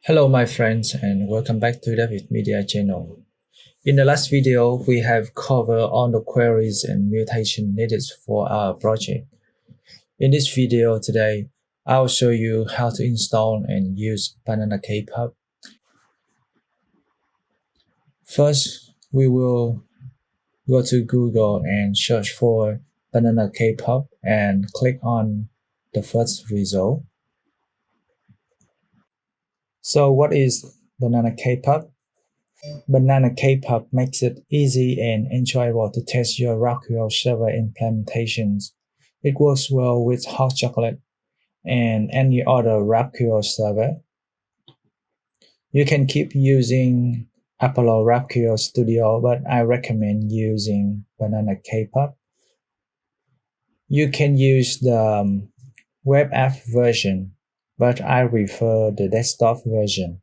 Hello my friends and welcome back to David Media channel. In the last video, we have covered all the queries and mutation needed for our project. In this video today, I'll show you how to install and use Banana Kpub. First, we will go to Google and search for Banana Kpub and click on the first result. So what is Banana Kpub? Banana Kpub makes it easy and enjoyable to test your Graphql server implementations. It works well with hot chocolate and any other Graphql server. You can keep using Apollo Graphql Studio, but I recommend using Banana Kpub. You can use the web app version, but I prefer the desktop version.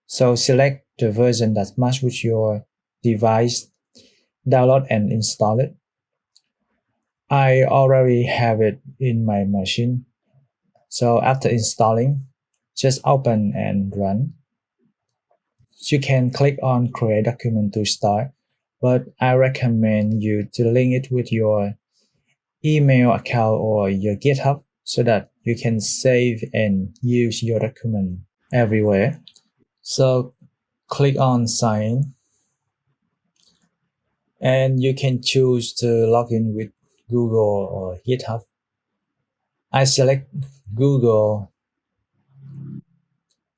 So select the version that matches with your device, download and install it. I already have it in my machine. So after installing, just open and run. You can click on create document to start, but I recommend you to link it with your email account or your GitHub so that you can save and use your document everywhere. So click on sign in, and you can choose to log in with Google or GitHub. I select Google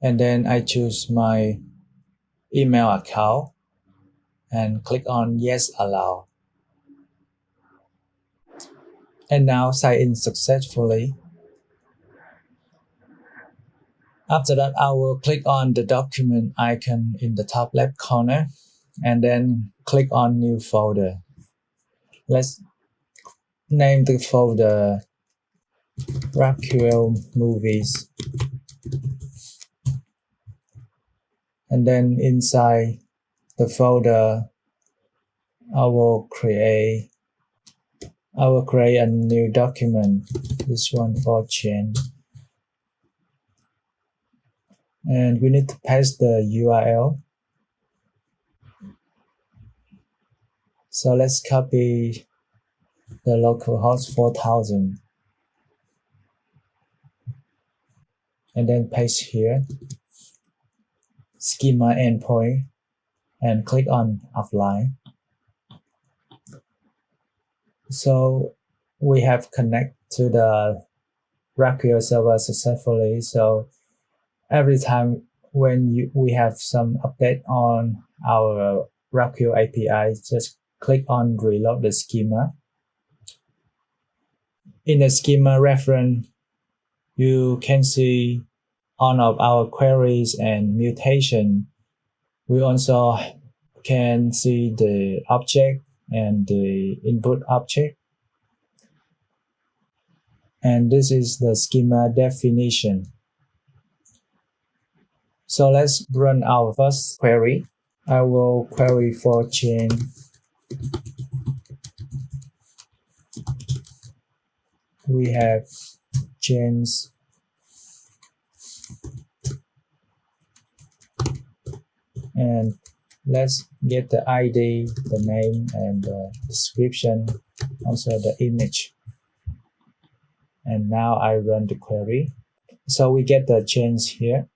and then I choose my email account and click on yes allow. And now sign in successfully. After that, I will click on the document icon in the top left corner and then click on new folder. Let's name the folder Graphql movies. And then inside the folder, I will create a new document, this one for change. And we need to paste the URL. So let's copy the localhost 4000 and then paste here, schema endpoint, and click on apply. So we have connected to the Graphql server successfully. So every time when we have some update on our Graphql API, just click on reload the schema. In the schema reference, you can see all of our queries and mutation. We also can see the object and the input object. And this is the schema definition. So let's run our first query. I will query for chain. We have chains and let's get the ID, the name, and the description, also the image. And now I run the query. So we get the chains here.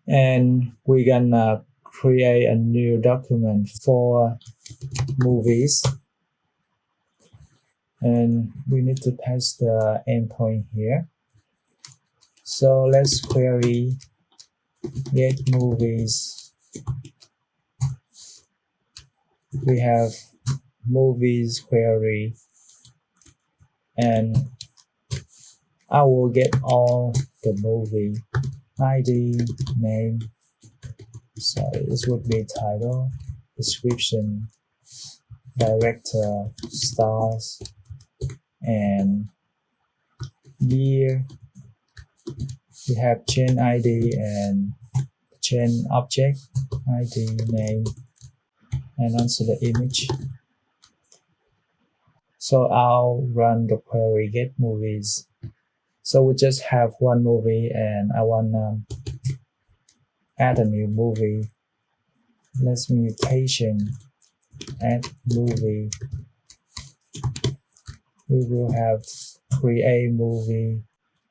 And we're gonna create a new document for movies. And we need to paste the endpoint here. So let's query get movies. We have movies query, and I will get all the movie ID, name. So this would be title, description, director, stars, and year. We have chain ID and chain object ID, name, and also the image. So I'll run the query get movies, So we just have one movie and I want to add a new movie. Let's mutation, add movie. We will have create movie,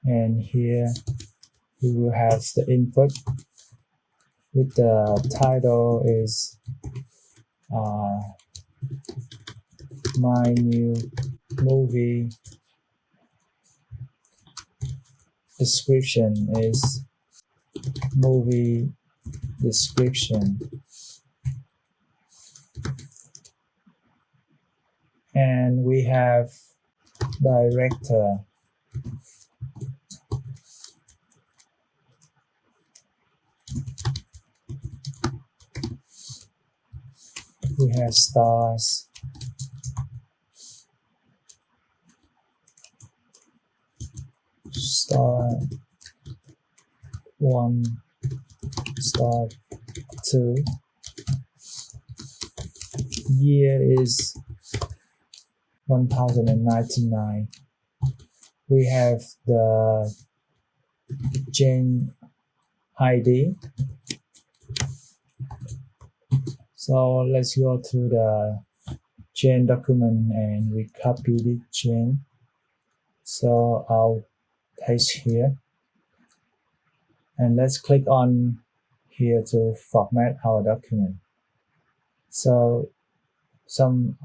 and here we will have the input with the title is my new movie. Description is movie description, and we have director. We have stars. Star 1, star 2. Year is 1099. We have the Gen ID. So let's go to the Gen document and we copy the Gen. So I'll paste here. And let's click on here to format our document. So some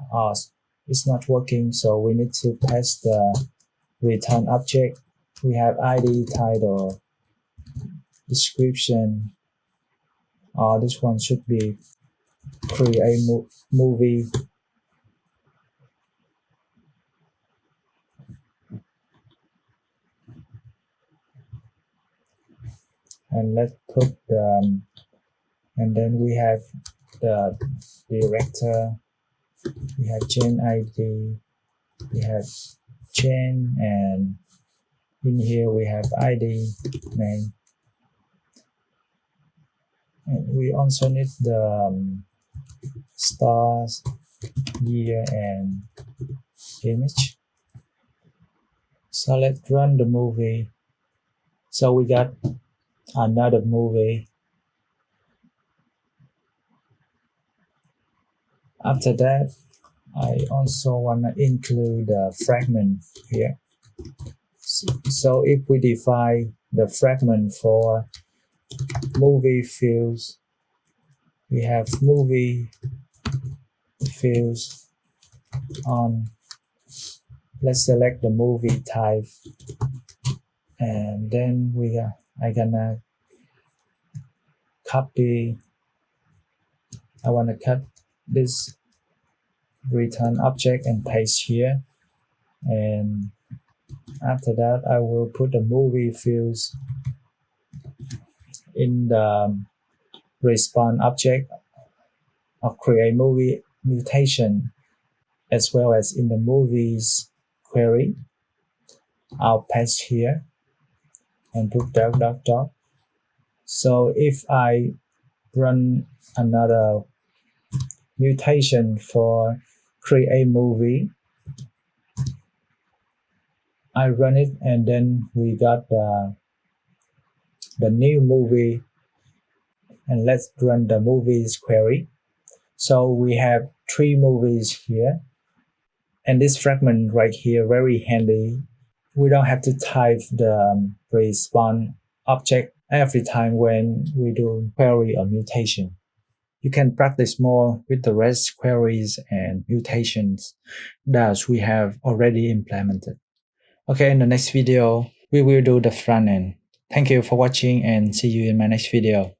it's not working, so we need to paste the return object. We have ID, title, description. This one should be create movie. And let's put the and then we have the director. We have Gen ID. We have Gen, and in here we have ID name. And we also need the stars, year, and image. So let's run the movie. So we got another movie. After that, I also want to include the fragment here. So if we define the fragment for movie fields, we have movie fields on. Let's select the movie type, and then I gonna copy. I want to cut this return object and paste here, and after that I will put the movie fields in the response object of create movie mutation, as well as in the movies query. I'll paste here and put dot. So if I run another mutation for create movie, I run it, and then we got the new movie, and let's run the movies query. So we have 3 movies here, and this fragment right here very handy. We don't have to type the response object every time when we do query or mutation. You can practice more with the REST queries and mutations that we have already implemented. Okay, in the next video, we will do the front end. Thank you for watching and see you in my next video.